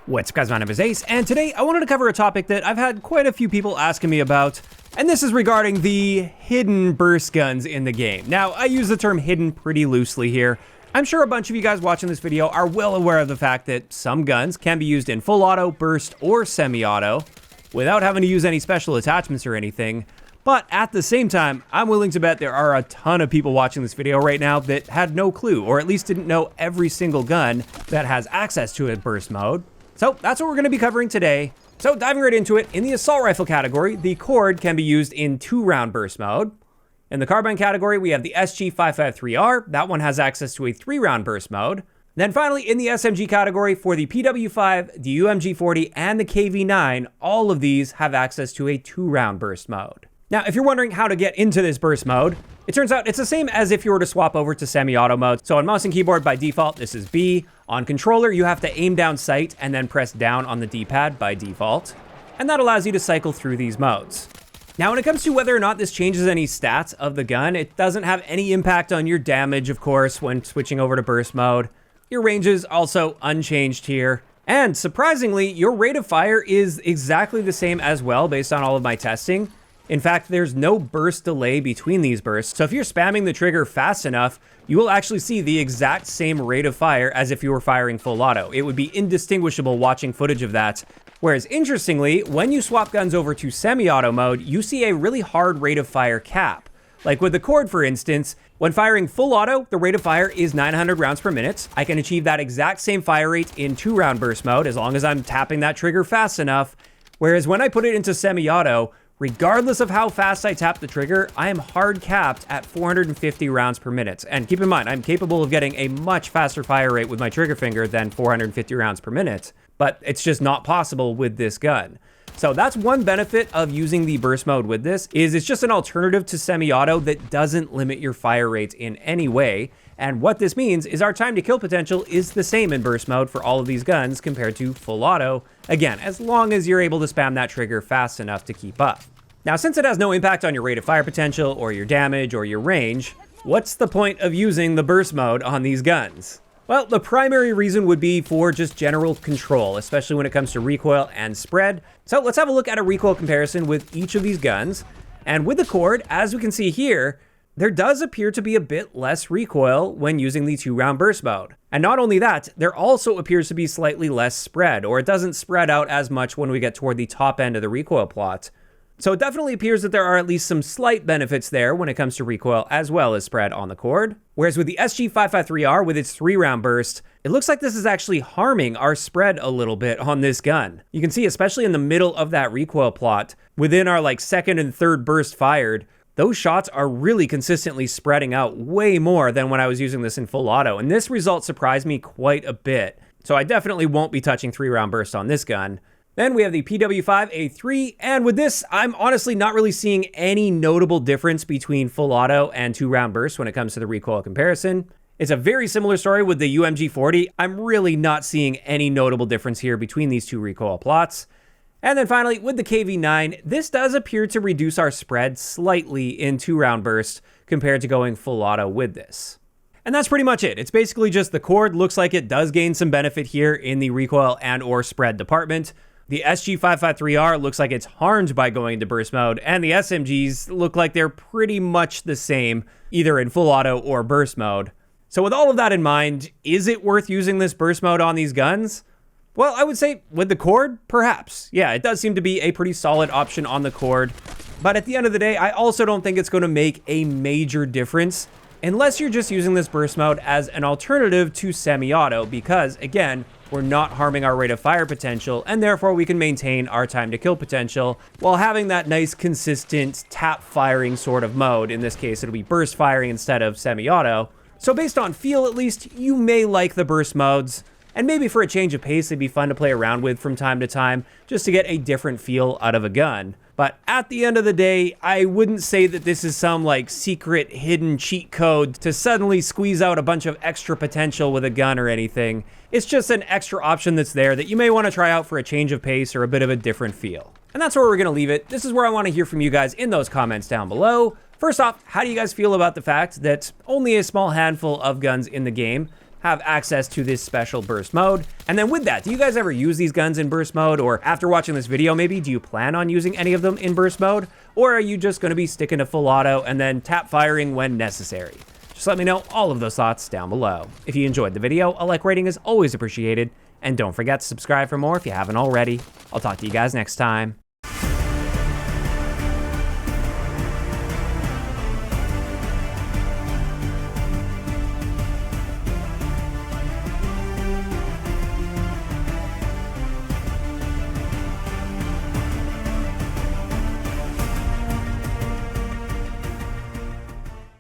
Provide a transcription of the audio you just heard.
What's up guys, my name is Ace, and today I wanted to cover a topic that I've had quite a few people asking me about, and this is regarding the hidden burst guns in the game. Now, I use the term hidden pretty loosely here. I'm sure a bunch of you guys watching this video are well aware of the fact that some guns can be used in full auto, burst, or semi-auto without having to use any special attachments or anything. But at the same time, I'm willing to bet there are a ton of people watching this video right now that had no clue, or at least didn't know every single gun that has access to a burst mode. So that's what we're going to be covering today. So diving right into it, in the assault rifle category, the cord can be used in 2-round burst mode. In the carbine category, we have the SG553R. That one has access to a 3-round burst mode. Then finally, in the SMG category, for the PW5, the UMG40, and the KV9, all of these have access to a 2-round burst mode. Now, if you're wondering how to get into this burst mode, it turns out it's the same as if you were to swap over to semi-auto mode. So on mouse and keyboard, by default, this is B. On controller, you have to aim down sight and then press down on the D-pad by default. And that allows you to cycle through these modes. Now, when it comes to whether or not this changes any stats of the gun, it doesn't have any impact on your damage, of course, when switching over to burst mode. Your range is also unchanged here. And surprisingly, your rate of fire is exactly the same as well based on all of my testing. In fact, there's no burst delay between these bursts, so if you're spamming the trigger fast enough, you will actually see the exact same rate of fire as if you were firing full auto. It would be indistinguishable watching footage of that. Whereas interestingly, when you swap guns over to semi-auto mode, you see a really hard rate of fire cap. Like with the cord, for instance, when firing full auto, the rate of fire is 900 rounds per minute. I can achieve that exact same fire rate in 2-round burst mode as long as I'm tapping that trigger fast enough. Whereas when I put it into semi-auto, regardless of how fast I tap the trigger, I am hard capped at 450 rounds per minute. And keep in mind, I'm capable of getting a much faster fire rate with my trigger finger than 450 rounds per minute, but it's just not possible with this gun. So that's one benefit of using the burst mode with this, is it's just an alternative to semi-auto that doesn't limit your fire rates in any way. And what this means is our time to kill potential is the same in burst mode for all of these guns compared to full auto. Again, as long as you're able to spam that trigger fast enough to keep up. Now, since it has no impact on your rate of fire potential or your damage or your range, what's the point of using the burst mode on these guns? Well, the primary reason would be for just general control, especially when it comes to recoil and spread. So let's have a look at a recoil comparison with each of these guns. And with the cord, as we can see here, there does appear to be a bit less recoil when using the 2-round burst mode. And not only that, there also appears to be slightly less spread, or it doesn't spread out as much when we get toward the top end of the recoil plot. So it definitely appears that there are at least some slight benefits there when it comes to recoil as well as spread on the cord. Whereas with the SG553R with its 3-round burst, it looks like this is actually harming our spread a little bit on this gun. You can see, especially in the middle of that recoil plot, within our second and third burst fired, those shots are really consistently spreading out way more than when I was using this in full auto. And this result surprised me quite a bit. So I definitely won't be touching 3-round burst on this gun. Then we have the PW5A3, and with this, I'm honestly not really seeing any notable difference between full auto and 2-round burst when it comes to the recoil comparison. It's a very similar story with the UMG40. I'm really not seeing any notable difference here between these two recoil plots. And then finally, with the KV9, this does appear to reduce our spread slightly in 2-round burst compared to going full auto with this. And that's pretty much it. It's basically just the cord looks like it does gain some benefit here in the recoil and or spread department. The SG553R looks like it's harmed by going into burst mode, and the SMGs look like they're pretty much the same, either in full auto or burst mode. So with all of that in mind, is it worth using this burst mode on these guns? Well, I would say with the cord, perhaps. Yeah, it does seem to be a pretty solid option on the cord. But at the end of the day, I also don't think it's going to make a major difference unless you're just using this burst mode as an alternative to semi-auto, because again, we're not harming our rate of fire potential, and therefore we can maintain our time to kill potential while having that nice consistent tap firing sort of mode. In this case, it'll be burst firing instead of semi-auto. So based on feel, at least, you may like the burst modes, and maybe for a change of pace, they'd be fun to play around with from time to time, just to get a different feel out of a gun. But at the end of the day, I wouldn't say that this is some secret hidden cheat code to suddenly squeeze out a bunch of extra potential with a gun or anything. It's just an extra option that's there that you may want to try out for a change of pace or a bit of a different feel. And that's where we're going to leave it. This is where I want to hear from you guys in those comments down below. First off, how do you guys feel about the fact that only a small handful of guns in the game have access to this special burst mode. And then with that, do you guys ever use these guns in burst mode? Or after watching this video, maybe, do you plan on using any of them in burst mode? Or are you just gonna be sticking to full auto and then tap firing when necessary? Just let me know all of those thoughts down below. If you enjoyed the video, a like rating is always appreciated. And don't forget to subscribe for more if you haven't already. I'll talk to you guys next time.